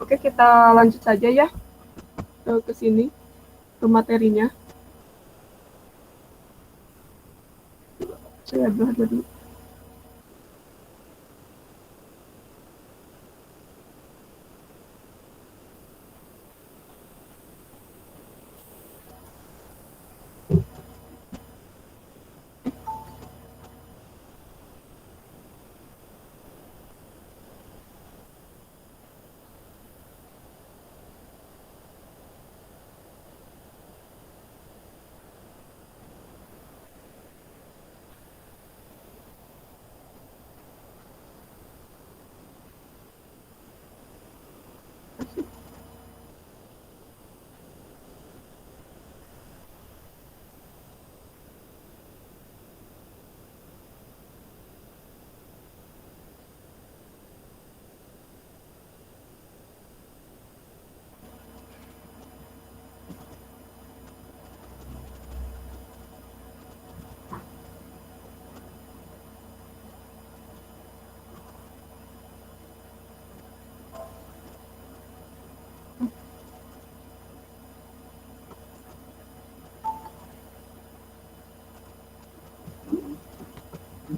Oke, kita lanjut saja ya ke sini, ke materinya. Saya belajar dulu.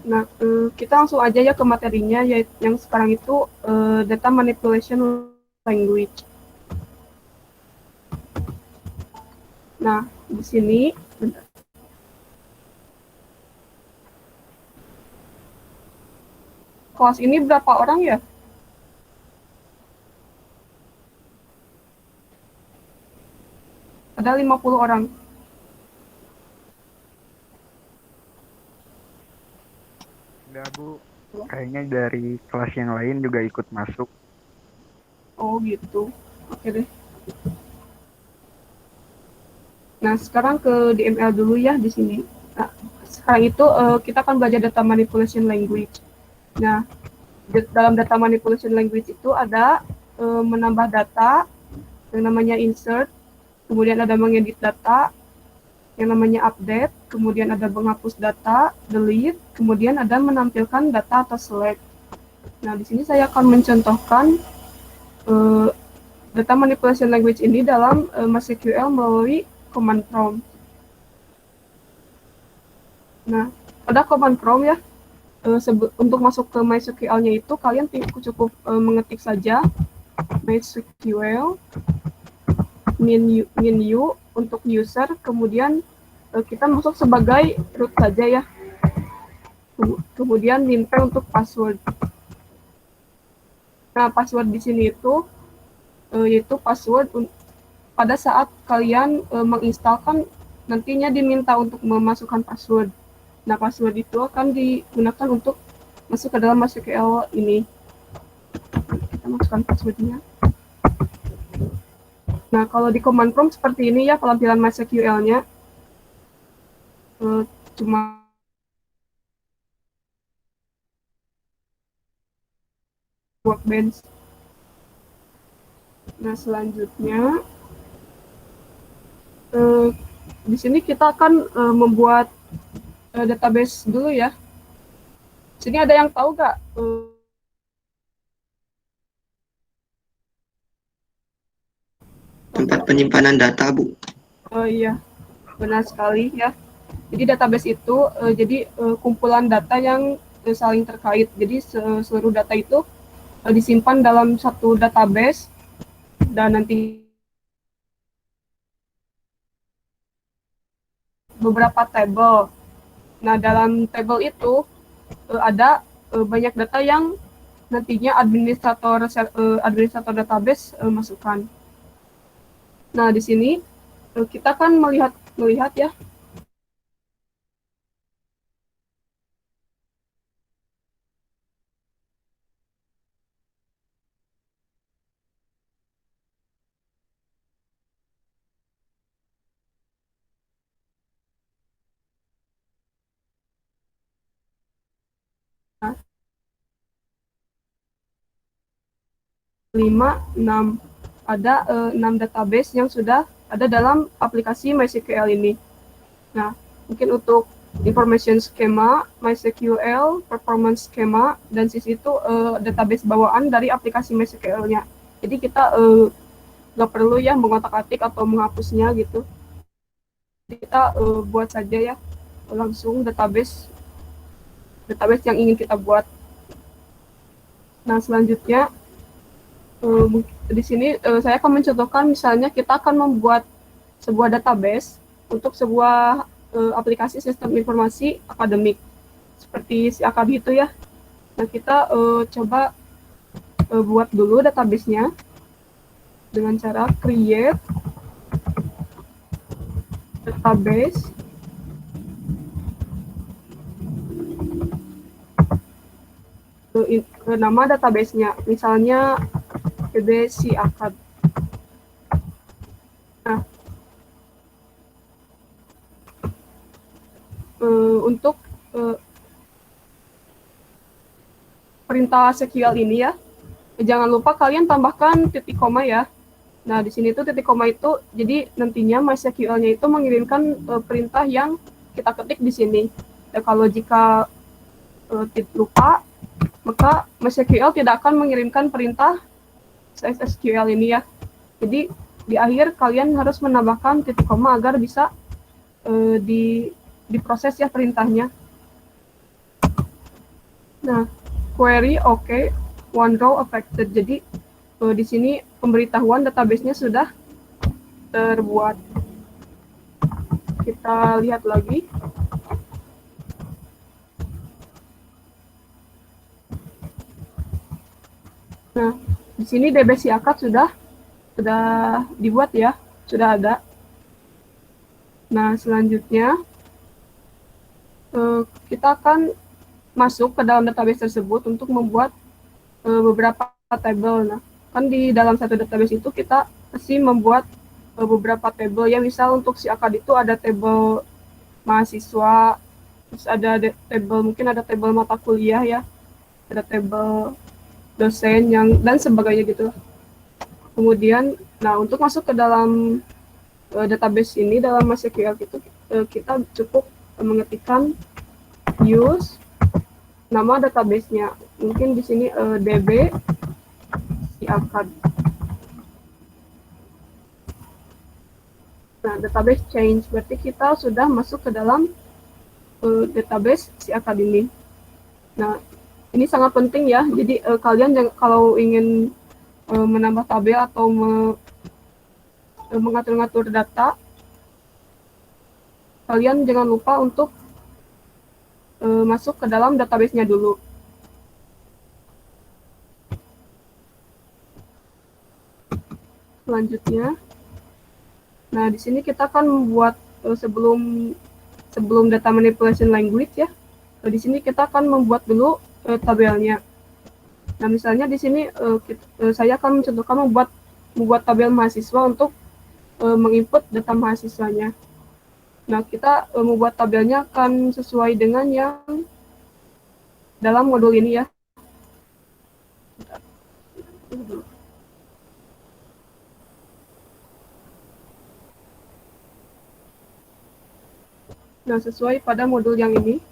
Nah, kita langsung aja ya ke materinya, yaitu yang sekarang itu data manipulation language. Nah, di sini kelas ini berapa orang ya? Ada 50 orang. Enggak, Bu. Kayaknya dari kelas yang lain juga ikut masuk. Oh gitu. Oke deh. Nah, sekarang ke DML dulu ya di sini. Nah, sekarang itu kita akan belajar data manipulation language. Nah, dalam data manipulation language itu ada menambah data yang namanya insert, kemudian ada mengedit data yang namanya update, kemudian ada menghapus data, delete, kemudian ada menampilkan data atau select. Nah, di sini saya akan mencontohkan eh, data manipulation language ini dalam MySQL melalui command prompt. Nah, pada command prompt ya, untuk masuk ke MySQL-nya itu kalian cukup mengetik saja MySQL menu untuk user, kemudian kita masuk sebagai root saja ya, kemudian minter untuk password. Nah, password di sini itu yaitu password pada saat kalian menginstalkan, nantinya diminta untuk memasukkan password. Nah, password itu akan digunakan untuk masuk ke dalam MySQL ini. Kita masukkan passwordnya. Nah, kalau di command prompt seperti ini ya tampilan MySQL-nya. Cuma workbench. Nah, selanjutnya di sini kita akan membuat database dulu ya. Sini ada yang tahu nggak Tempat penyimpanan data, Bu? oh iya, benar sekali ya. Jadi database itu jadi kumpulan data yang saling terkait. Jadi seluruh data itu disimpan dalam satu database dan nanti beberapa table. Nah, dalam table itu ada banyak data yang nantinya administrator database masukkan. Nah, di sini kita kan melihat ya. Nah, 5, 6 ada 6 database yang sudah ada dalam aplikasi MySQL ini. Nah, mungkin untuk information schema, MySQL, performance schema, dan sisi itu database bawaan dari aplikasi MySQL-nya. Jadi kita nggak perlu ya mengotak-atik atau menghapusnya gitu. Kita buat saja ya langsung database yang ingin kita buat. Nah selanjutnya di sini saya akan mencontohkan misalnya kita akan membuat sebuah database untuk sebuah aplikasi sistem informasi akademik seperti si akad itu ya. Nah kita coba buat dulu database-nya dengan cara create database nama database-nya misalnya PBC akad. Nah untuk perintah SQL ini ya, jangan lupa kalian tambahkan titik koma ya. Nah, di sini tuh titik koma itu, jadi nantinya MySQL-nya itu mengirimkan perintah yang kita ketik di sini. Dan kalau jika lupa, maka MySQL tidak akan mengirimkan perintah SQL ini ya. Jadi di akhir kalian harus menambahkan titik koma agar bisa diproses ya perintahnya. Nah, query oke, one row affected. Jadi di sini pemberitahuan database-nya sudah terbuat. Kita lihat lagi. Nah, di sini DBC akad sudah dibuat ya, sudah ada. Nah, selanjutnya kita akan masuk ke dalam database tersebut untuk membuat beberapa table. Nah, kan di dalam satu database itu kita pasti membuat beberapa table ya. Misal untuk si akad itu ada table mahasiswa, terus ada table, mungkin ada table mata kuliah ya, ada table dosen yang dan sebagainya gitu. Kemudian, nah untuk masuk ke dalam database ini dalam MySQL itu kita cukup mengetikkan use nama database-nya. Mungkin di sini DB si akad. Nah, database change berarti kita sudah masuk ke dalam database si akad ini. Nah, ini sangat penting ya. Jadi kalian kalau ingin menambah tabel atau mengatur-ngatur data, kalian jangan lupa untuk masuk ke dalam database-nya dulu. Selanjutnya, nah di sini kita akan membuat sebelum data manipulation language ya. Di sini kita akan membuat dulu tabelnya. Nah misalnya di sini saya akan mencontohkan membuat tabel mahasiswa untuk menginput data mahasiswanya. Nah kita membuat tabelnya akan sesuai dengan yang dalam modul ini ya. Nah sesuai pada modul yang ini.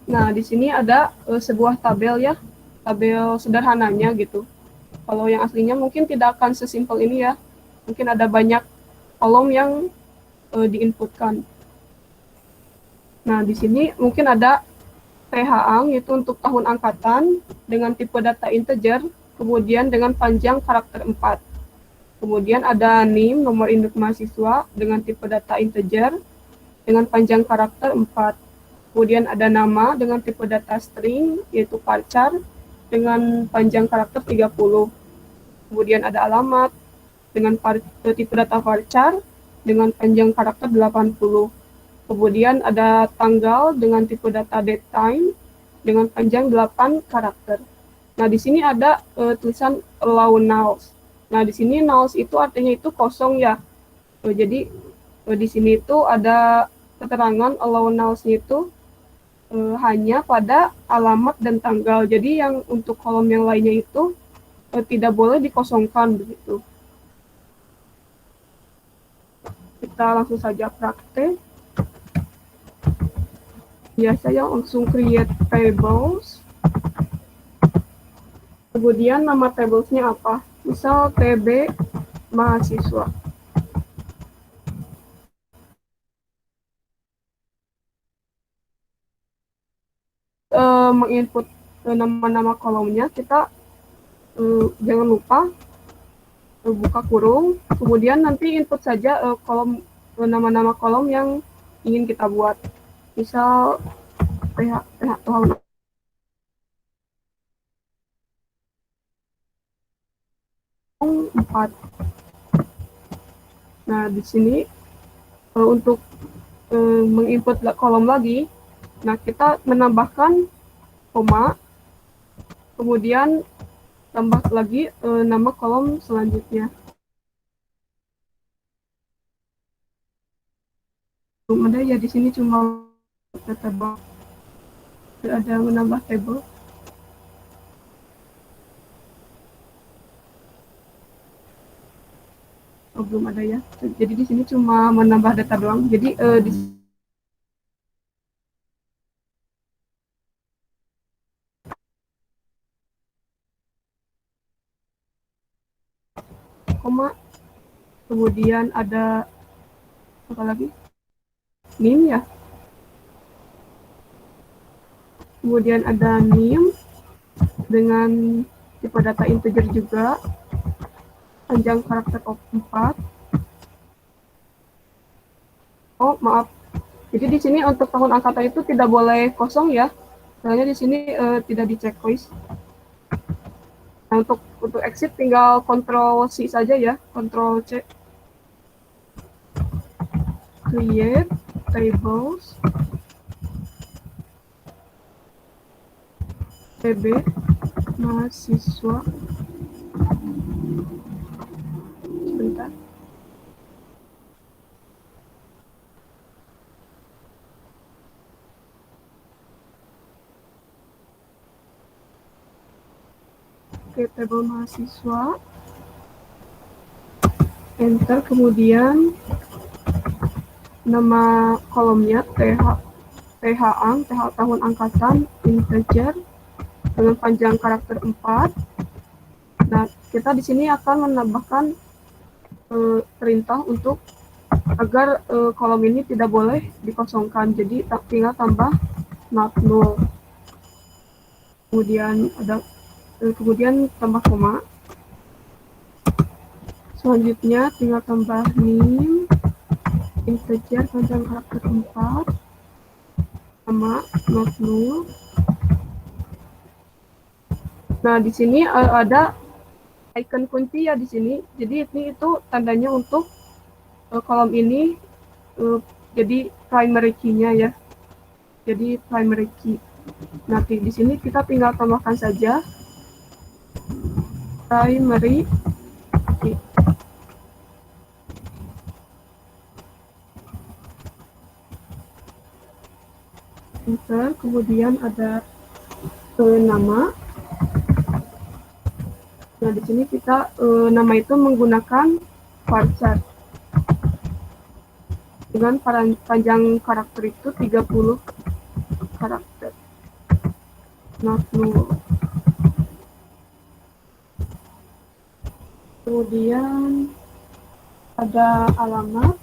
Nah, di sini ada sebuah tabel ya, tabel sederhananya gitu. Kalau yang aslinya mungkin tidak akan sesimpel ini ya. Mungkin ada banyak kolom yang diinputkan. Nah, di sini mungkin ada THANG itu untuk tahun angkatan dengan tipe data integer, kemudian dengan panjang karakter 4. Kemudian ada NIM, nomor induk mahasiswa dengan tipe data integer dengan panjang karakter 4. Kemudian ada nama dengan tipe data string, yaitu varchar, dengan panjang karakter 30. Kemudian ada alamat dengan tipe data varchar, dengan panjang karakter 80. Kemudian ada tanggal dengan tipe data datetime, dengan panjang 8 karakter. Nah, di sini ada tulisan allow nulls. Nah, di sini nulls itu artinya itu kosong ya. Jadi, di sini itu ada keterangan allow nulls-nya itu hanya pada alamat dan tanggal. Jadi yang untuk kolom yang lainnya itu tidak boleh dikosongkan begitu. Kita langsung saja praktek. Ya, saya langsung create tables. Kemudian nama tablesnya apa? Misal TB mahasiswa. Menginput nama-nama kolomnya, kita jangan lupa buka kurung, kemudian nanti input saja kolom nama-nama kolom yang ingin kita buat. Misal tahun 4. Nah, di sini untuk menginput kolom lagi, nah kita menambahkan koma, kemudian tambah lagi nama kolom selanjutnya. Belum ada ya, di sini cuma table. Tidak ada menambah table. Oh, belum ada ya. Jadi di sini cuma menambah data doang. Jadi di koma, kemudian ada apa lagi? Nim ya. Kemudian ada nim dengan tipe data integer juga, panjang karakter 4. Oh, maaf. Jadi di sini untuk tahun angkatan itu tidak boleh kosong ya. Soalnya di sini tidak di checklist. Nah, untuk exit tinggal Ctrl C saja ya, Ctrl C. Create tables TB mahasiswa. Sebentar. Oke, table mahasiswa. Enter, kemudian nama kolomnya TH tahun angkatan integer dengan panjang karakter 4. Nah, kita di sini akan menambahkan perintah untuk agar kolom ini tidak boleh dikosongkan. Jadi tinggal tambah not null. Kemudian tambah koma. Selanjutnya tinggal tambah nim integer panjang karakter 4 sama not null. Nah, di sini ada icon kunci ya di sini. Jadi ini itu tandanya untuk kolom ini jadi primary key-nya ya. Jadi primary key. Nanti di sini kita tinggal tambahkan saja primary key. Enter, kemudian ada nama. Nah, di sini kita nama itu menggunakan varchar dengan panjang karakter itu 30 karakter. Not null. Kemudian ada alamat.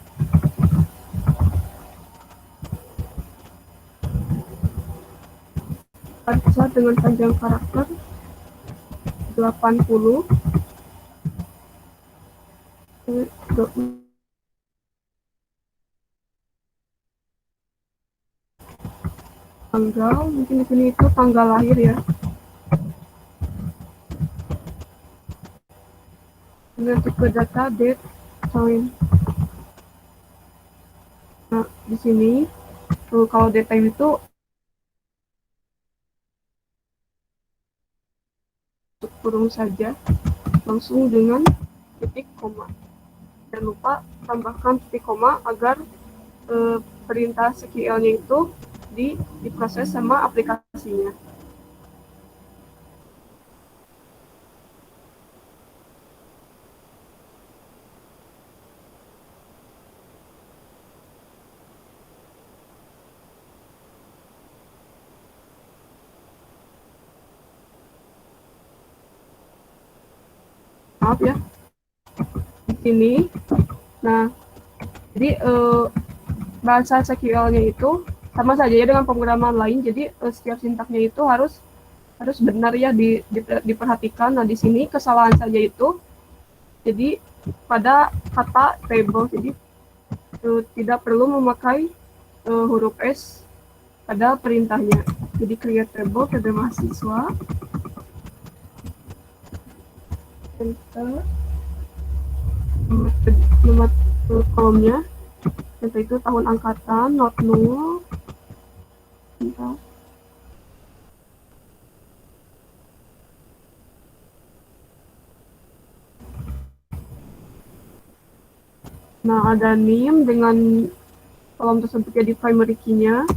Varchar dengan panjang karakter 80. Tanggal, mungkin di sini itu tanggal lahir ya. Dengan tipe data date time. Nah, di sini kalau date time itu kurung saja langsung dengan titik koma. Jangan lupa tambahkan titik koma agar perintah SQL-nya itu diproses sama aplikasinya. maaf ya di sini. Nah, jadi bahasa SQL-nya itu sama saja ya dengan pemrograman lain. Jadi setiap sintaknya itu harus benar ya diperhatikan. Nah, di sini kesalahan saja itu jadi pada kata table. Jadi tidak perlu memakai huruf S pada perintahnya. Jadi create table pada mahasiswa, enter, nomor kolomnya, enter itu tahun angkatan, not null, enter. Nah, ada name dengan kolom tersebut jadi primary key-nya,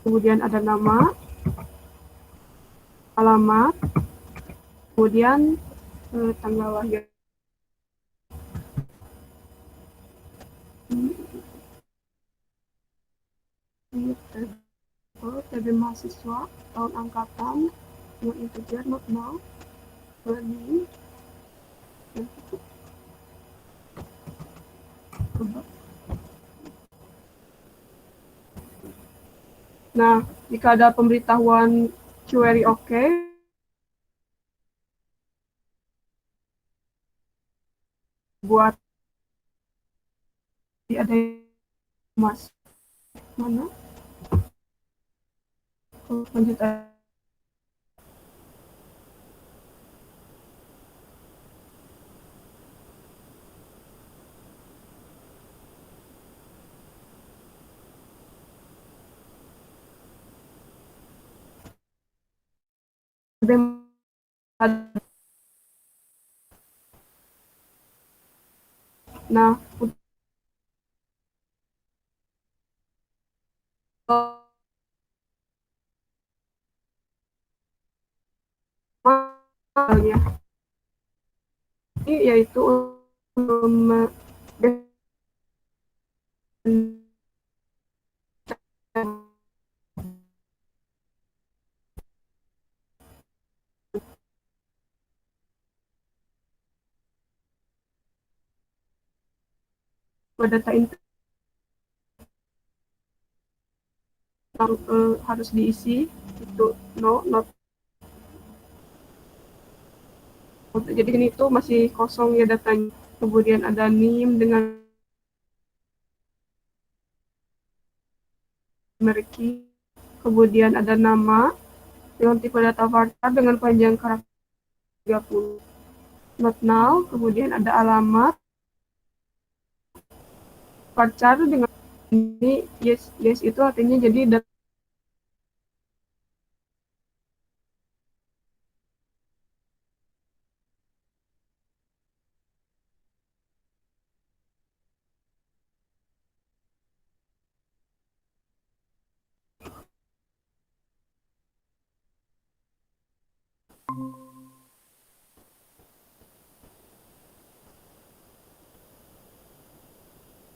kemudian ada nama, alamat, kemudian tanggal lahir. TB mahasiswa, tahun angkatan, not integer, not null, learning, Nah, jika ada pemberitahuan query OK, buat ada mas mana lanjut nah untuk ya ini yaitu data yang harus diisi itu no not. Jadi ini tuh masih kosong ya datanya. Kemudian ada name dengan mereki, kemudian ada nama dengan tipe data varchar dengan panjang karakter 30. Not now, kemudian ada alamat varchar dengan ini yes yes itu artinya jadi data.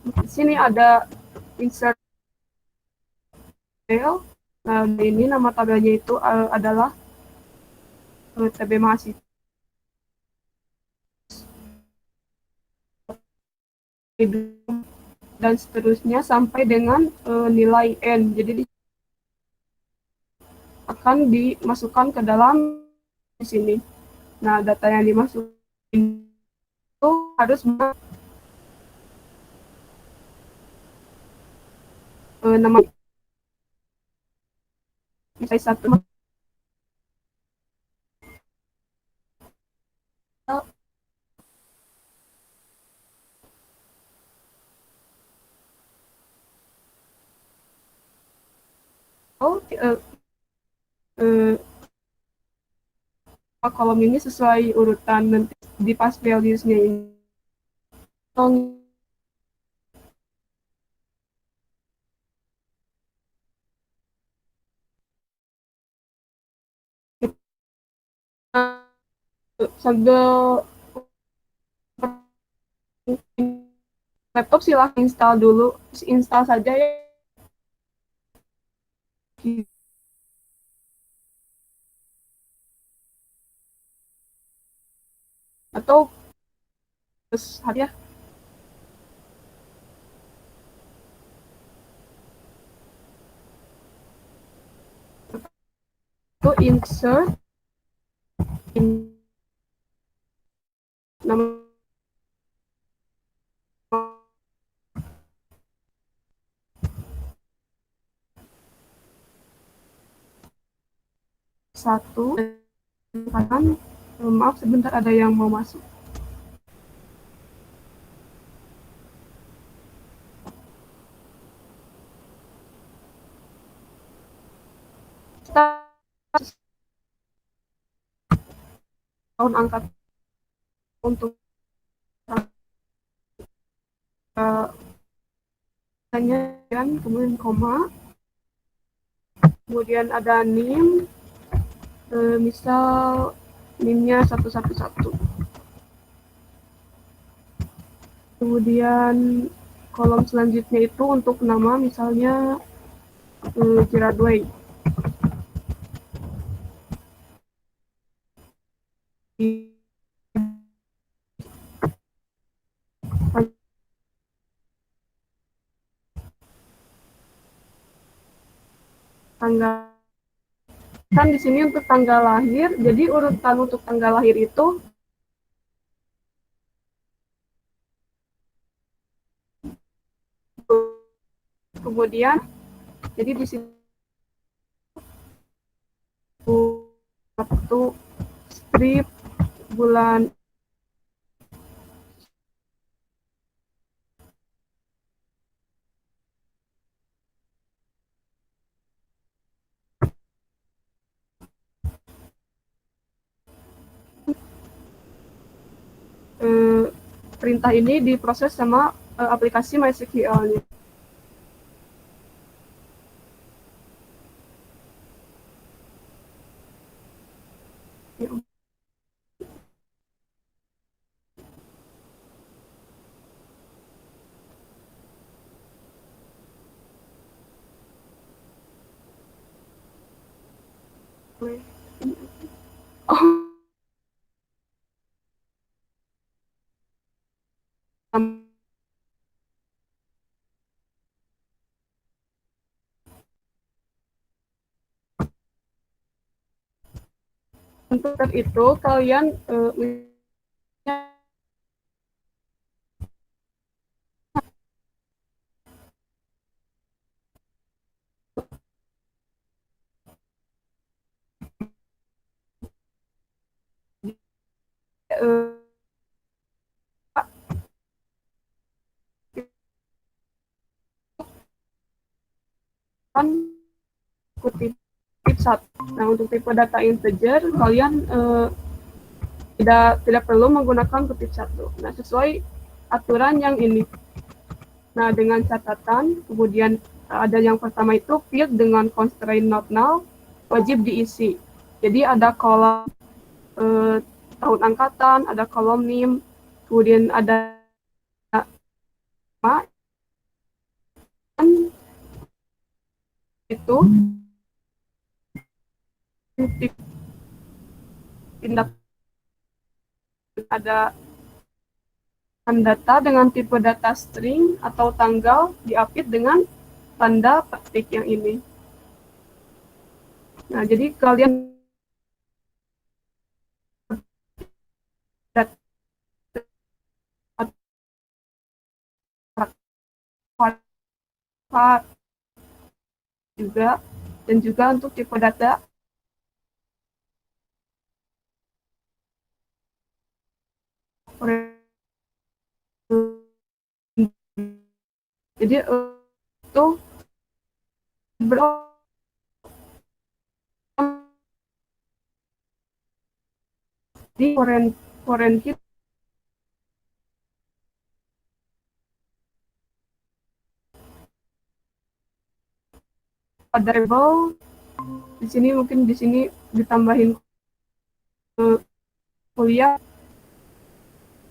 Di sini ada insert tabel. Nah, ini nama tabelnya itu adalah TB mahasiswa dan seterusnya sampai dengan nilai N. Jadi akan dimasukkan ke dalam di sini. Nah, data yang dimasukkan itu harus nama nilai satu. Oh, kolom ini sesuai urutan nanti di pass values-nya ini. Sambil laptop silahkan install dulu, install saja ya. Atau hadiah itu insert in nama satu kan maaf sebentar ada yang mau masuk. Tahun angkat untuk kan kemudian koma, kemudian ada nim, misal nimnya 111, kemudian kolom selanjutnya itu untuk nama misalnya Giradway, tanggal kan di sini untuk tanggal lahir, jadi urutan untuk tanggal lahir itu kemudian jadi di sini satu strip bulan perintah ini diproses sama aplikasi MySQL-nya. Ya. Oh, untuk itu kalian kan kutip satu. Nah, untuk tipe data integer kalian tidak perlu menggunakan kutip satu. Nah, sesuai aturan yang ini. Nah, dengan catatan, kemudian ada yang pertama itu field dengan constraint not null wajib diisi. Jadi ada kolom tahun angkatan, ada kolom NIM, kemudian ada nama itu tindak ada data dengan tipe data string atau tanggal diapit dengan tanda petik yang ini. Nah, jadi kalian juga dan juga untuk tipe data jadi itu di foreign key variable di sini mungkin di sini ditambahin kuliah.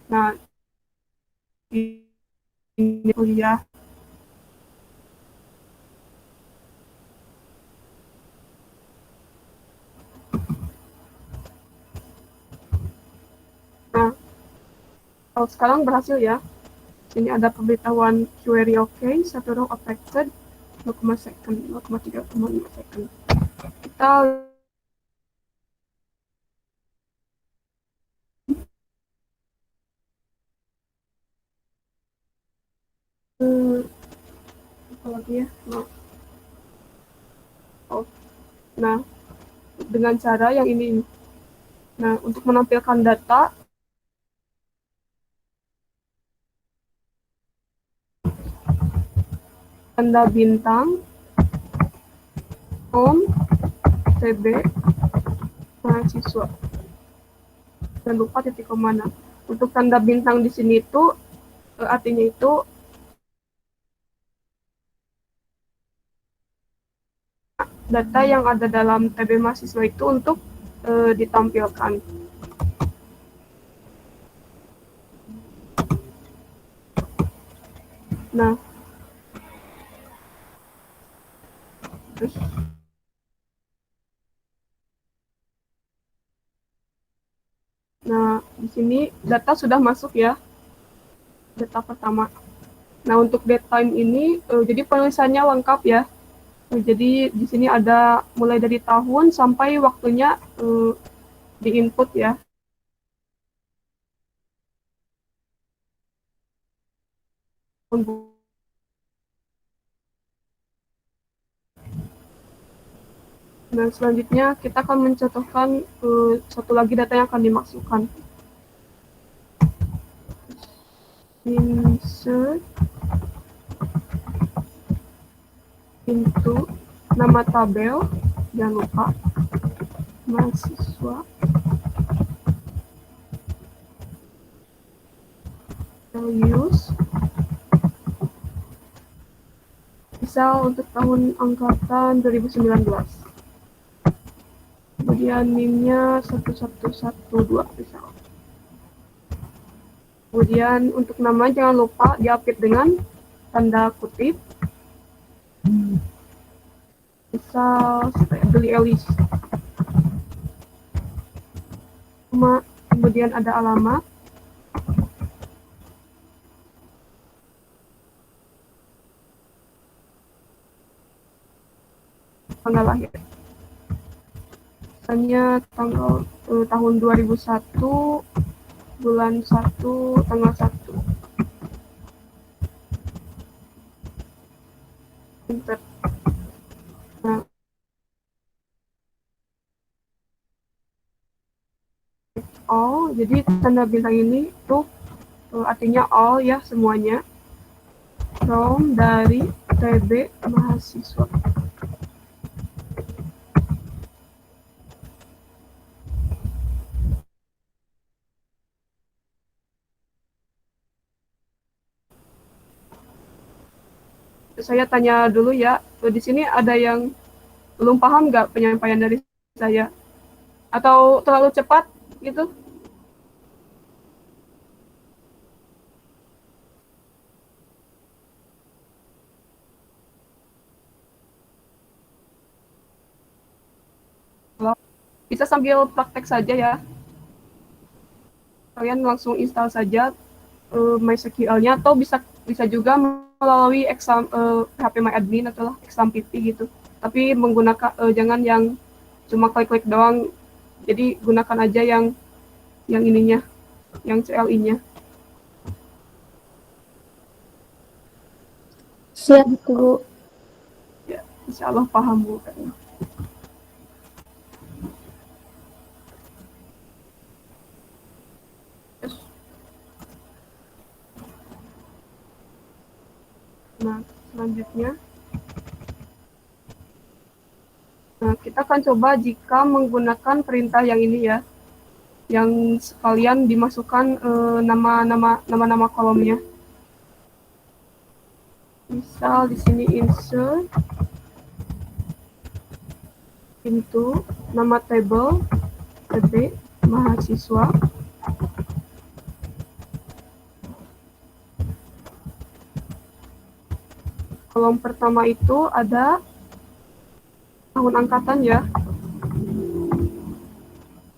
Nah, ini kuliah. Nah, sekarang berhasil ya. Ini ada pemberitahuan query OK, satu row affected, 0,3 second. Kita apa lagi ya? Nah, dengan cara yang ini. Nah, untuk menampilkan data, tanda bintang, home, TB, mahasiswa. Jangan lupa titik kemana. Untuk tanda bintang di sini itu artinya itu data yang ada dalam TB mahasiswa itu untuk ditampilkan. Nah, terus di sini data sudah masuk ya, data pertama. Nah, untuk date time ini jadi penulisannya lengkap ya. Jadi di sini ada mulai dari tahun sampai waktunya di input ya. Nah, selanjutnya kita akan mencontohkan satu lagi data yang akan dimasukkan. Insert into nama tabel, jangan lupa mahasiswa, values, misal untuk tahun angkatan 2019. Kemudian NIM-nya 1112 misal. Kemudian untuk nama jangan lupa diapit dengan tanda kutip. Misal beli Elis. Kemudian ada alamat. Tanggal lahir. Misalnya tanggal tahun 2001, bulan 1, tanggal 1. Enter. Nah, all, jadi tanda bintang ini tuh artinya all ya, semuanya. From, dari, TB, mahasiswa. Saya tanya dulu ya, di sini ada yang belum paham nggak penyampaian dari saya? Atau terlalu cepat gitu? Bisa sambil praktek saja ya. Kalian langsung install saja MySQL-nya, atau bisa juga melalui exam PHP MyAdmin atau exam PP gitu. Tapi menggunakan jangan yang cuma klik-klik doang. Jadi gunakan aja yang ininya, yang CLI-nya. Siap, Bu. Ya, insya Allah paham, Bu. Nah, selanjutnya, kita akan coba jika menggunakan perintah yang ini ya, yang sekalian dimasukkan nama-nama kolomnya. Misal di sini insert into nama table TB mahasiswa. Kolom pertama itu ada tahun angkatan ya.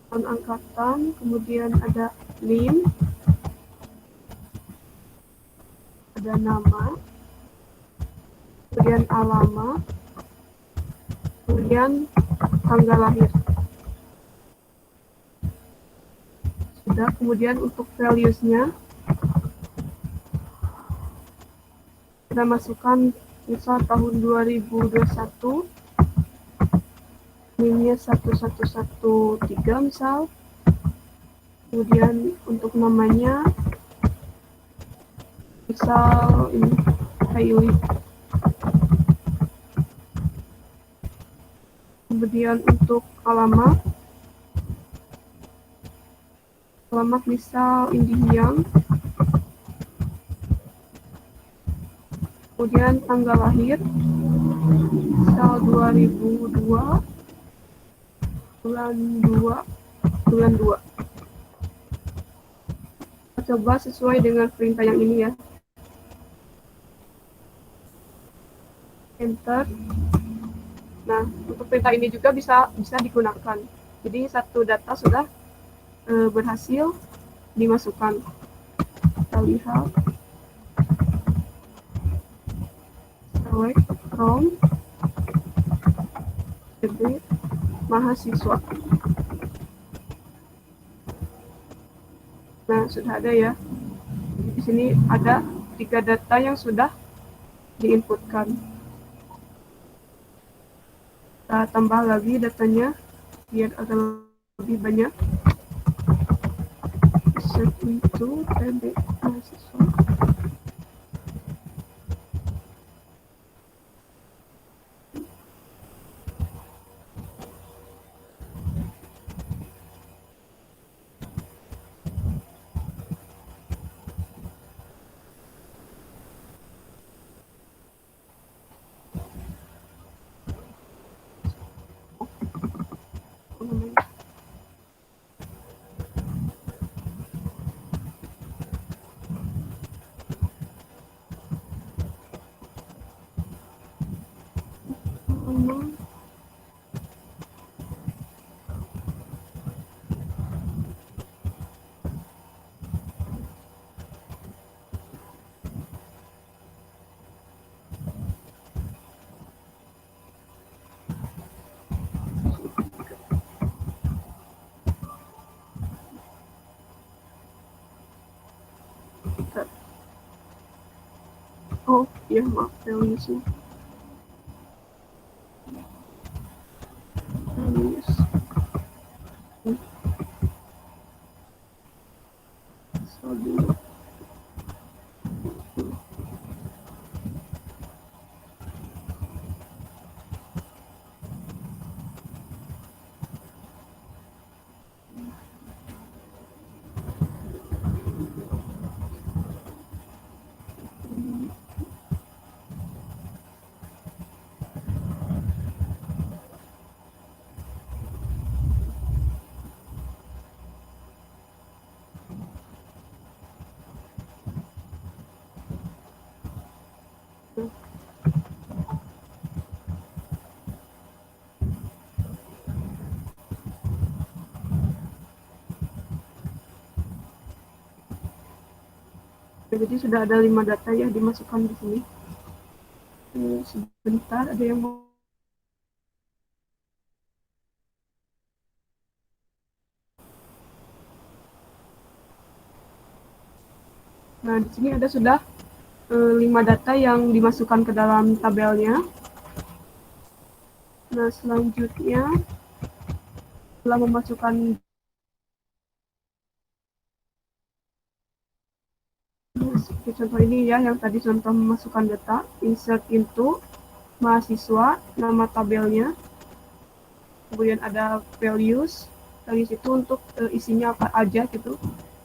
Tahun angkatan, kemudian ada NIM, ada nama, kemudian alamat, kemudian tanggal lahir. Sudah, kemudian untuk values-nya kita masukkan misal tahun 2021 NIM-nya 1113 misal. Kemudian untuk namanya misal ini Hailey. Kemudian untuk alamat misal Indihiang. Kemudian tanggal lahir misal 2002 bulan 2. Kita coba sesuai dengan perintah yang ini ya. Enter. Nah, untuk perintah ini juga bisa digunakan. Jadi satu data sudah berhasil dimasukkan. Kita lihat select from debit mahasiswa. Nah, sudah ada ya. Di sini ada 3 data yang sudah diinputkan. Kita tambah lagi datanya biar agak lebih banyak. Set into TB mahasiswa. Oh, iya maaf, values-nya. Values. So, dulu. Jadi sudah ada 5 data ya dimasukkan di sini. Sebentar, ada yang mau. Nah, di sini ada sudah 5 data yang dimasukkan ke dalam tabelnya. Nah, selanjutnya setelah memasukkan seperti contoh ini ya, yang tadi contoh memasukkan data, insert into mahasiswa, nama tabelnya, kemudian ada values itu untuk isinya apa aja gitu.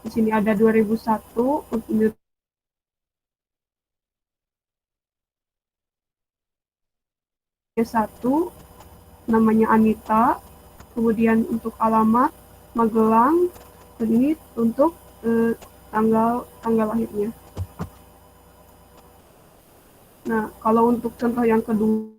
Di sini ada 2001 untuk satu, namanya Anita, kemudian untuk alamat Magelang, dan ini untuk tanggal lahirnya. Nah, kalau untuk contoh yang kedua,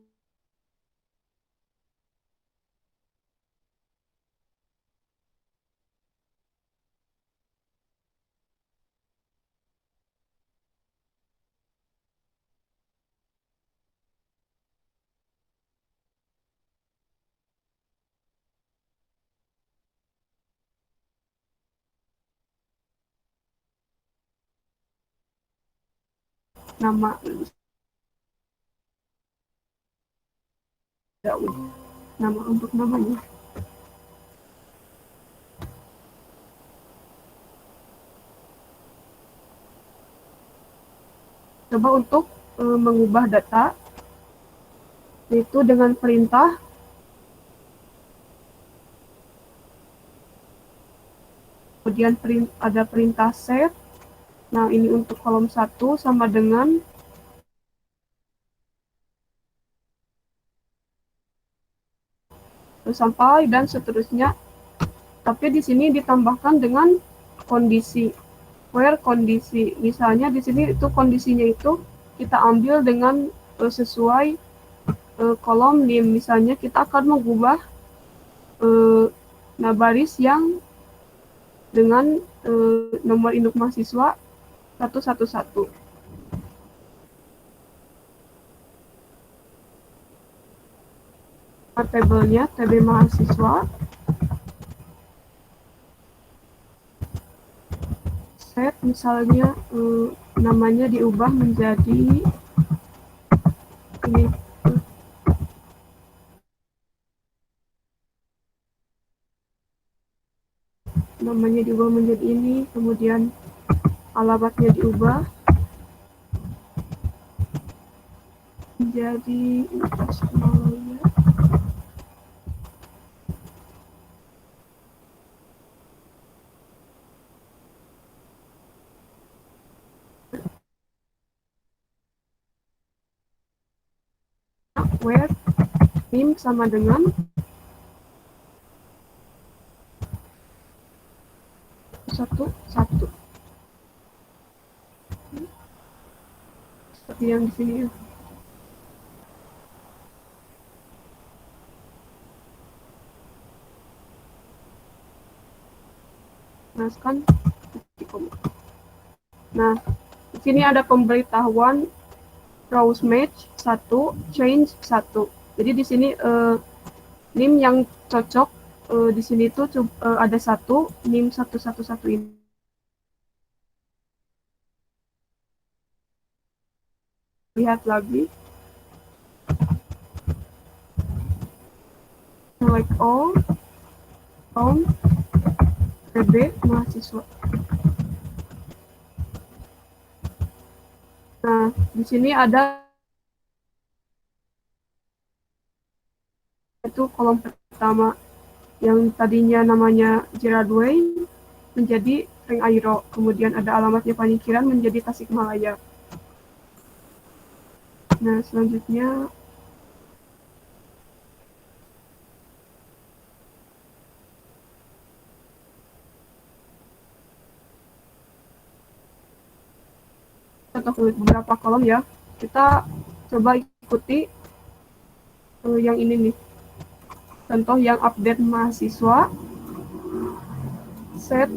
nama nama untuk namanya. Coba untuk mengubah data, yaitu dengan perintah kemudian ada perintah set. Nah, ini untuk kolom 1 sama dengan sampai dan seterusnya. Tapi di sini ditambahkan dengan kondisi, where kondisi. Misalnya di sini itu kondisinya itu kita ambil dengan sesuai kolom NIM. Misalnya kita akan mengubah baris yang dengan nomor induk mahasiswa 111. Tabelnya TB mahasiswa, set misalnya namanya diubah menjadi ini, namanya diubah menjadi ini, kemudian alamatnya diubah menjadi where NIM sama dengan 111 seperti yang di sini ya. Nah, di sini ada pemberitahuan rows match 1, change 1. Jadi di sini NIM yang cocok di sini itu ada 1, NIM 111 ini. Lihat lagi. Select all from TB mahasiswa. Nah, di sini ada itu kolom pertama yang tadinya namanya Jeradway menjadi Ring Airo, kemudian ada alamatnya Panikiran menjadi Tasikmalaya. Nah, selanjutnya atau beberapa kolom ya. Kita coba ikuti yang ini nih. Contoh yang update mahasiswa set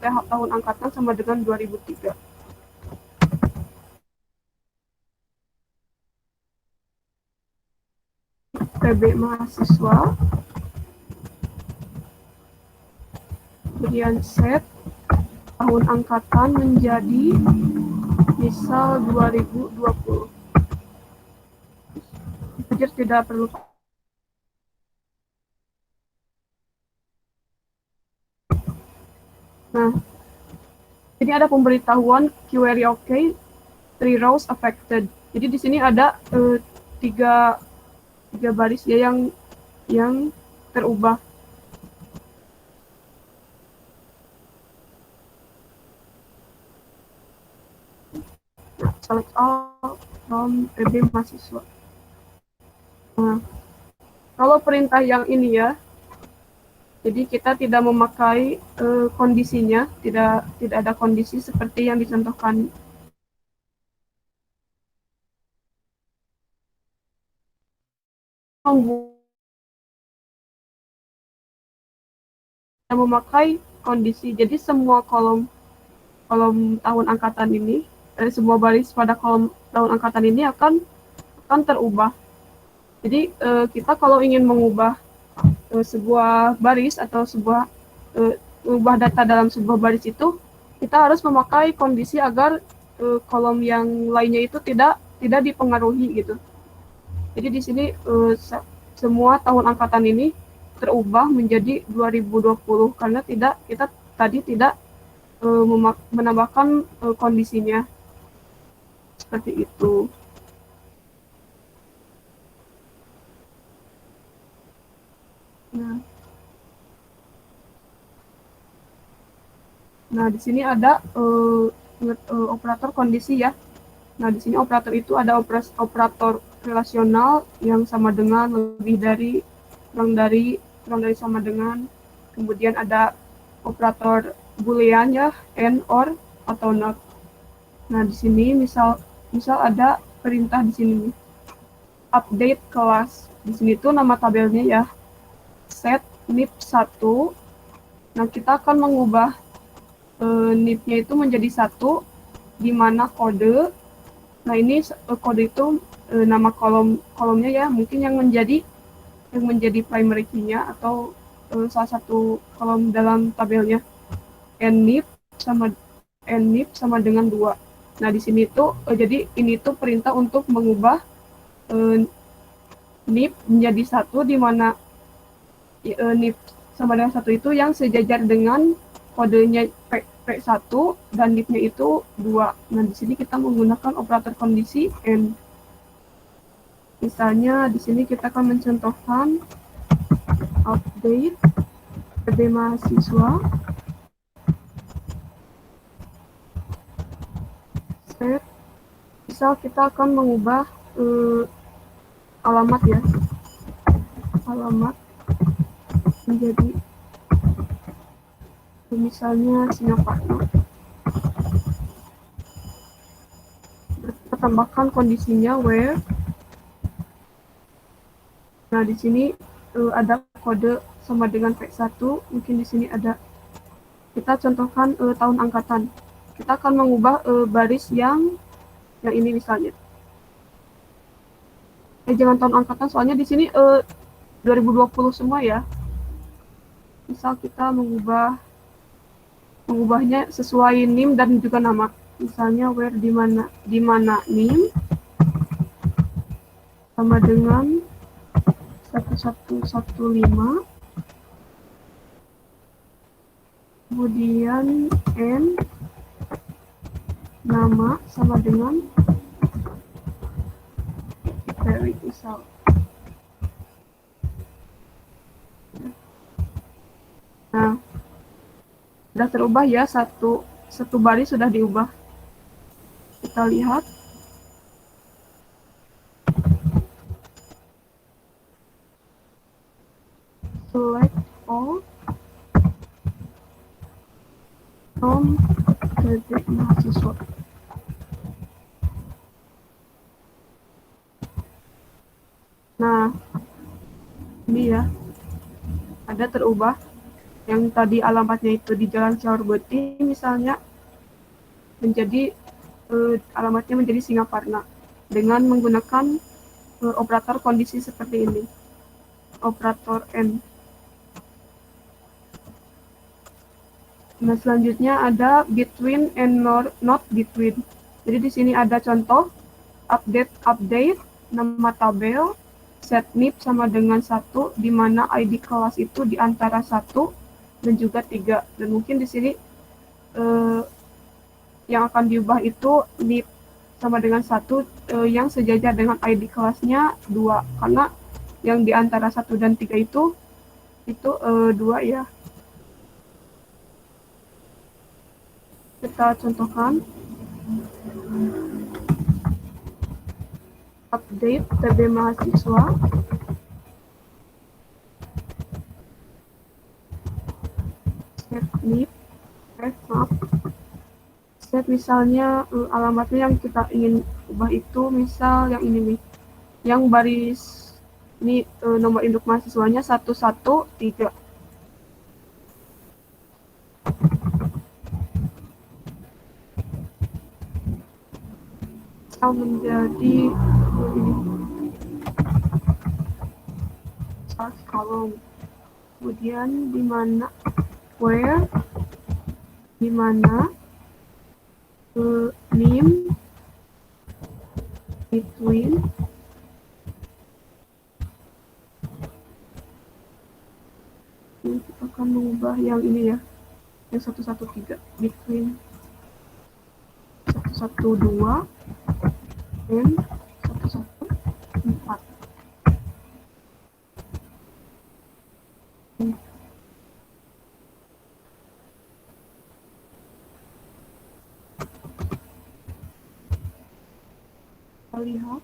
tahun angkatan sama dengan 2003. TB mahasiswa, kemudian set tahun angkatan menjadi misal 2020. Jadi tidak perlu. Nah, ini ada pemberitahuan query OK, 3 rows affected. Jadi di sini ada tiga baris ya yang terubah. Nah, select all from TB mahasiswa. Nah, kalau perintah yang ini ya, jadi kita tidak memakai kondisinya, tidak ada kondisi seperti yang dicontohkan. Kita memakai kondisi, jadi semua kolom tahun angkatan ini, semua baris pada kolom tahun angkatan ini akan terubah. Jadi kita kalau ingin mengubah sebuah baris atau ubah data dalam sebuah baris itu, kita harus memakai kondisi agar kolom yang lainnya itu tidak dipengaruhi gitu. Jadi di sini semua tahun angkatan ini terubah menjadi 2020 karena kita tadi tidak menambahkan kondisinya seperti itu. Nah, nah di sini ada operator kondisi ya. Nah, di sini operator itu ada operator relasional yang sama dengan, lebih dari, kurang dari sama dengan. Kemudian ada operator boolean ya, and, or, atau not. Nah, di sini misal ada perintah di sini nih, update kelas. Di sini tuh nama tabelnya ya, set nip 1. Nah, kita akan mengubah nip-nya itu menjadi 1, di mana kode. Nah, ini kode itu nama kolomnya ya, mungkin yang menjadi primary key-nya atau salah satu kolom dalam tabelnya. Nip sama dengan 2. Nah, di sini tuh jadi ini tuh perintah untuk mengubah nip menjadi 1, di mana nip sama dengan 1 itu yang sejajar dengan kodenya P1 dan nip-nya itu 2. Nah, di sini kita menggunakan operator kondisi and. Misalnya di sini kita akan mencontohkan update PB mahasiswa, set. Misal kita akan mengubah alamat ya, alamat menjadi misalnya Singaparna. Kita tambahkan kondisinya where. Nah, di sini ada kode sama dengan P1, mungkin di sini ada. Kita contohkan tahun angkatan. Kita akan mengubah baris yang ini misalnya. Jangan tahun angkatan, soalnya di sini 2020 semua ya. Misal kita mengubahnya sesuai NIM dan juga nama. Misalnya where di mana NIM sama dengan 1115, kemudian N nama sama dengan very misal. Nah, sudah terubah ya, satu baris sudah diubah. Kita lihat. Select all from PB mahasiswa. Nah, ini ya, ada terubah. Yang tadi alamatnya itu di Jalan Caurgoti misalnya, menjadi alamatnya menjadi Singaparna dengan menggunakan operator kondisi seperti ini, operator N. Nah, selanjutnya ada between and not between. Jadi di sini ada contoh update nama tabel, set nip sama dengan 1, di mana ID kelas itu di antara 1 dan juga 3. Dan mungkin di sini yang akan diubah itu nip sama dengan 1 yang sejajar dengan ID kelasnya 2, karena yang di antara 1 dan 3 itu 2 ya. Kita contohkan update PB mahasiswa, set nip, set misalnya alamatnya yang kita ingin ubah itu misal yang ini nih, yang baris ini nomor induk mahasiswanya 113. Menjadi kolom. Kemudian di mana where, di mana Nim between ini kita akan mengubah yang ini ya, yang 113 between 112 dan 114. Kita lihat.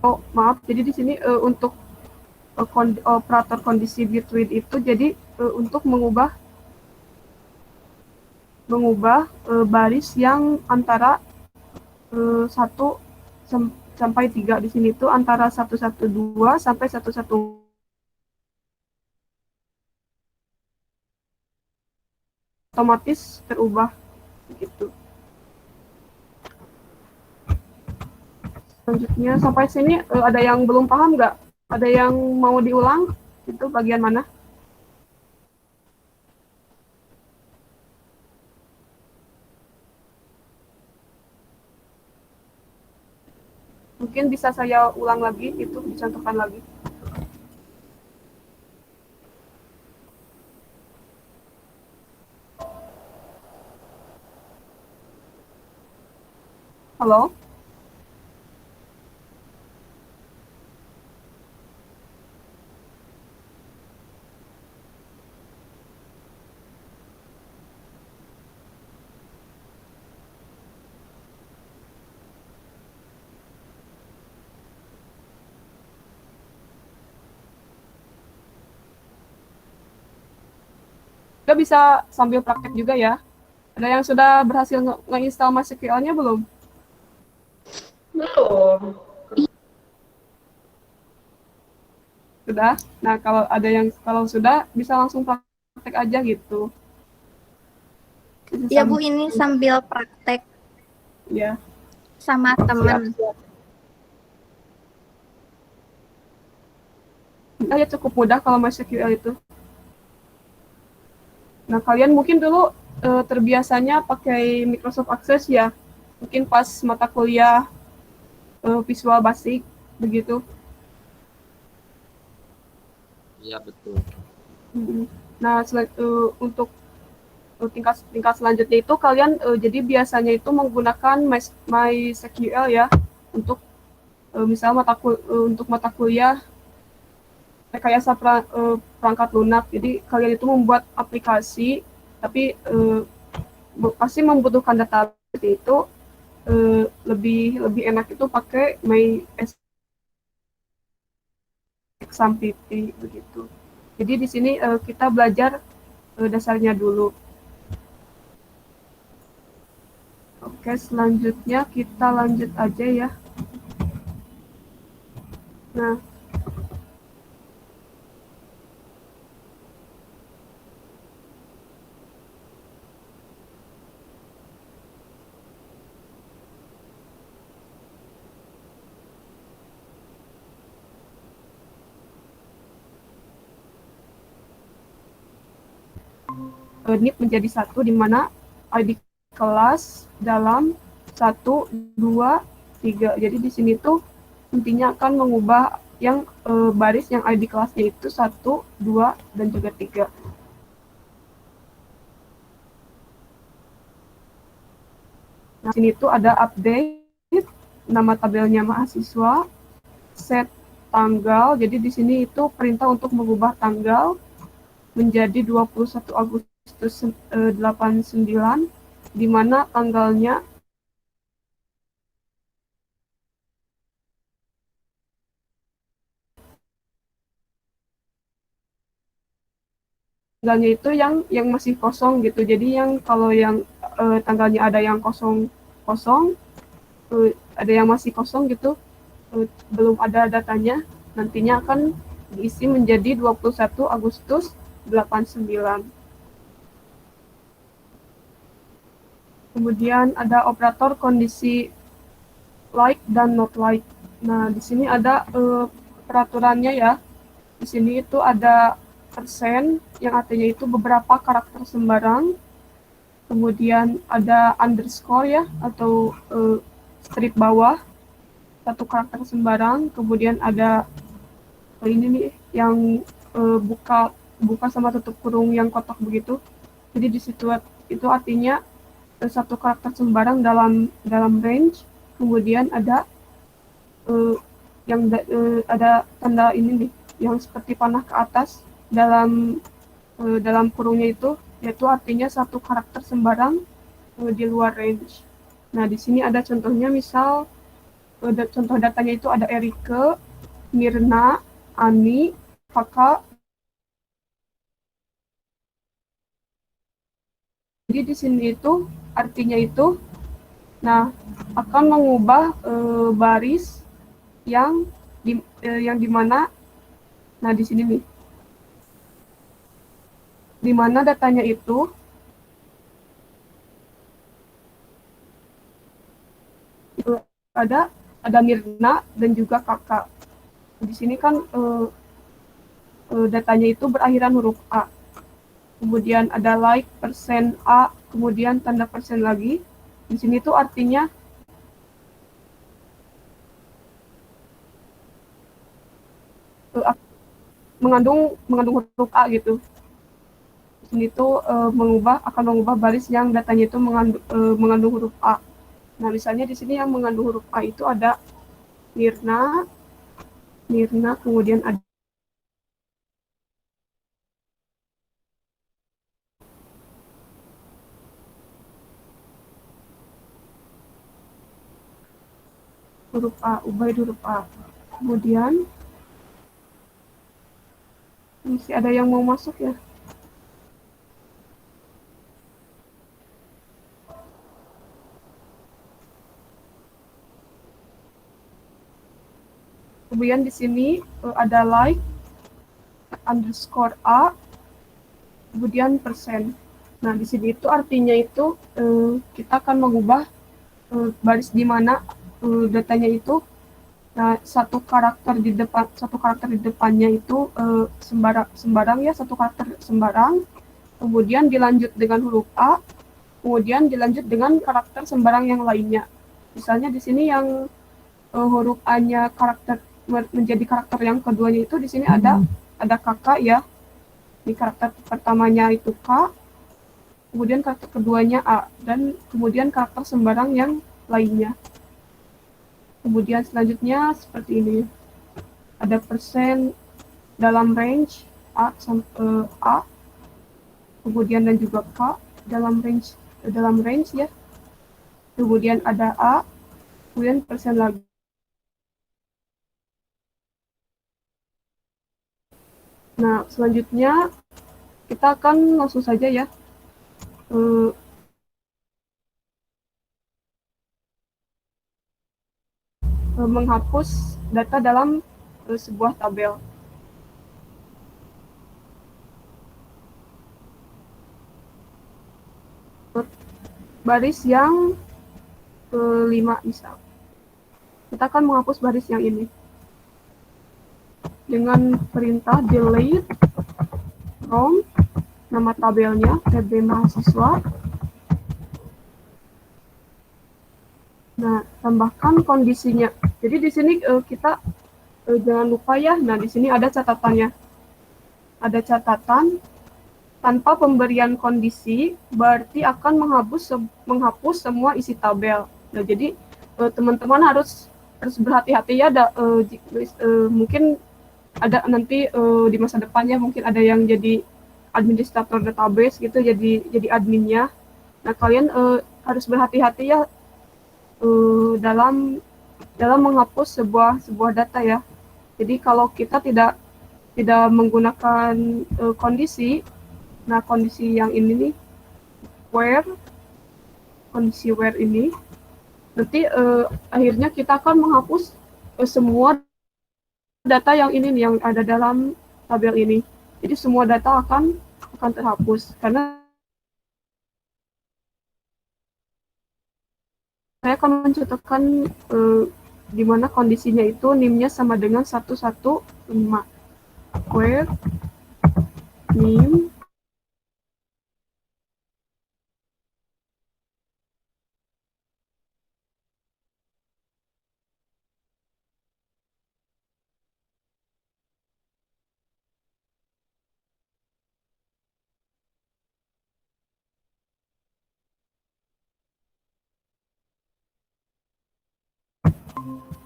Oh, maaf. Jadi di sini untuk operator kondisi between itu jadi untuk mengubah baris yang antara 1 sampai 3 di sini itu antara 112 sampai 11 otomatis terubah gitu. Selanjutnya sampai sini ada yang belum paham nggak? Ada yang mau diulang? Itu bagian mana? Mungkin bisa saya ulang lagi, itu dicontohkan lagi. Halo? Kita bisa sambil praktek juga ya. Ada yang sudah berhasil nge-install MySQL-nya belum? Belum. Sudah. Nah, kalau sudah bisa langsung praktek aja gitu. Ya Bu, ini sambil praktek Ya. sama teman. Siap. Nah, ya cukup mudah kalau MySQL itu. Nah, kalian mungkin dulu terbiasanya pakai Microsoft Access ya. Mungkin pas mata kuliah Visual Basic begitu. Iya betul. Nah, untuk tingkat selanjutnya itu kalian jadi biasanya itu menggunakan MySQL ya untuk misal untuk mata kuliah rekayasa perangkat lunak. Jadi kalian itu membuat aplikasi, tapi pasti membutuhkan data seperti itu. Lebih enak itu pakai MyXAMPP begitu. Jadi di sini kita belajar dasarnya dulu. Oke, selanjutnya kita lanjut aja ya. Nah, NIP menjadi satu di mana ID kelas dalam 1, 2, 3. Jadi di sini tuh intinya akan mengubah yang baris yang ID kelasnya itu 1, 2, dan juga 3. Nah, sini tuh ada update, nama tabelnya mahasiswa, set tanggal. Jadi di sini itu perintah untuk mengubah tanggal menjadi 21 Agustus 89, di mana tanggalnya itu yang masih kosong gitu. Jadi yang kalau yang tanggalnya ada yang kosong, ada yang masih kosong gitu, belum ada datanya, nantinya akan diisi menjadi 21 Agustus 89. Kemudian ada operator kondisi like dan not like. Nah, di sini ada peraturannya ya. Di sini itu ada persen yang artinya itu beberapa karakter sembarang. kemudian ada underscore ya, atau strip bawah, satu karakter sembarang, kemudian ada ini nih yang buka sama tutup kurung yang kotak begitu. Jadi di situ itu artinya satu karakter sembarang dalam range, kemudian ada ada tanda ini nih yang seperti panah ke atas dalam kurungnya itu, yaitu artinya satu karakter sembarang di luar range. Nah, di sini ada contohnya, misal contoh datanya itu ada Erike, Mirna, Ani, Kakak. Jadi di sini itu artinya itu, nah, akan mengubah baris yang dimana, nah di sini nih, dimana datanya itu ada Mirna dan juga Kakak. Di sini kan datanya itu berakhiran huruf A. Kemudian ada like, persen A, kemudian tanda persen lagi. Di sini tuh artinya mengandung huruf A gitu. Di sini tuh akan mengubah baris yang datanya itu mengandung huruf A. Nah, misalnya di sini yang mengandung huruf A itu ada Mirna, kemudian ada huruf A, ubah huruf A. Kemudian masih ada yang mau masuk ya. Kemudian di sini ada like, underscore A, kemudian persen. Nah, di sini itu artinya itu kita akan mengubah baris di mana datanya itu, nah, satu karakter di depannya itu sembarang ya, satu karakter sembarang, kemudian dilanjut dengan huruf A, kemudian dilanjut dengan karakter sembarang yang lainnya. Misalnya di sini yang huruf A-nya menjadi karakter yang keduanya itu, di sini ada kakak ya. Di karakter pertamanya itu K, kemudian karakter keduanya A, dan kemudian karakter sembarang yang lainnya. Kemudian selanjutnya seperti ini. Ada persen dalam range A sampai A, kemudian dan juga K dalam range ya. Kemudian ada A, kemudian persen lagi. Nah, selanjutnya kita akan langsung saja ya menghapus data dalam sebuah tabel. Baris yang kelima misal. Kita akan menghapus baris yang ini dengan perintah delete from nama tabelnya TB mahasiswa. Nah, tambahkan kondisinya. Jadi di sini kita jangan lupa ya. Nah, di sini ada catatannya. Ada catatan tanpa pemberian kondisi berarti akan menghapus semua isi tabel. Nah, jadi teman-teman harus berhati-hati ya. Mungkin ada nanti di masa depannya mungkin ada yang jadi administrator database gitu, jadi adminnya. Nah, kalian harus berhati-hati ya dalam menghapus sebuah data ya. Jadi kalau kita tidak menggunakan kondisi, nah kondisi yang ini nih, kondisi where ini, nanti akhirnya kita akan menghapus semua data yang ini nih, yang ada dalam tabel ini. Jadi semua data akan terhapus karena saya akan mencontohkan di mana kondisinya itu NIM-nya sama dengan 115. Where NIM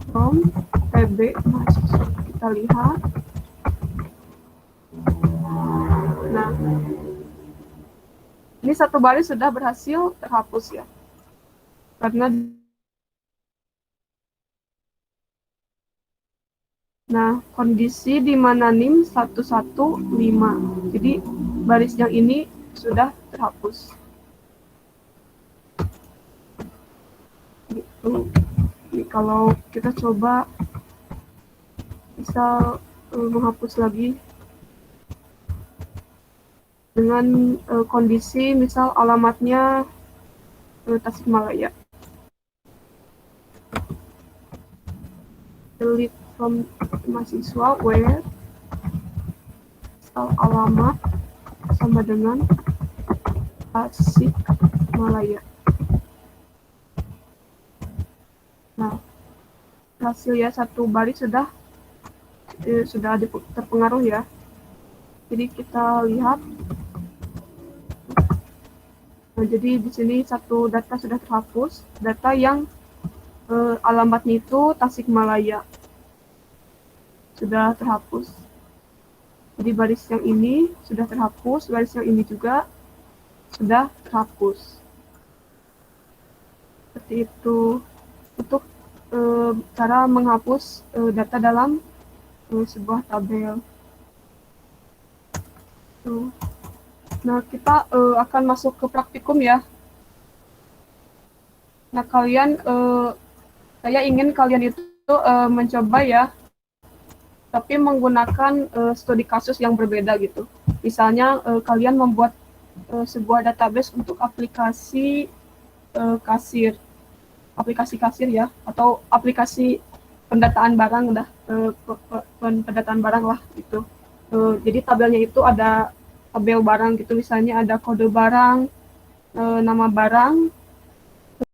from TB mahasiswa. Kita lihat. Nah, ini satu baris sudah berhasil terhapus ya. Karena nah, kondisi di mana NIM 115. Jadi baris yang ini sudah terhapus. Gitu. Jadi, kalau kita coba bisa menghapus lagi dengan kondisi misal alamatnya Tasikmalaya. Delete from mahasiswa where misal alamat sama dengan Tasikmalaya. Nah, hasil ya satu baris sudah terpengaruh ya. Jadi kita lihat. Nah, jadi di sini satu data sudah terhapus, data yang alamatnya itu Tasikmalaya sudah terhapus. Jadi baris yang ini sudah terhapus, baris yang ini juga sudah terhapus. Seperti itu untuk cara menghapus data dalam sebuah tabel. Nah, kita akan masuk ke praktikum ya. Nah, saya ingin kalian itu mencoba ya, tapi menggunakan studi kasus yang berbeda gitu. Misalnya kalian membuat sebuah database untuk aplikasi kasir ya, atau aplikasi pendataan barang pendataan barang lah gitu. Jadi tabelnya itu ada tabel barang gitu, misalnya ada kode barang, nama barang,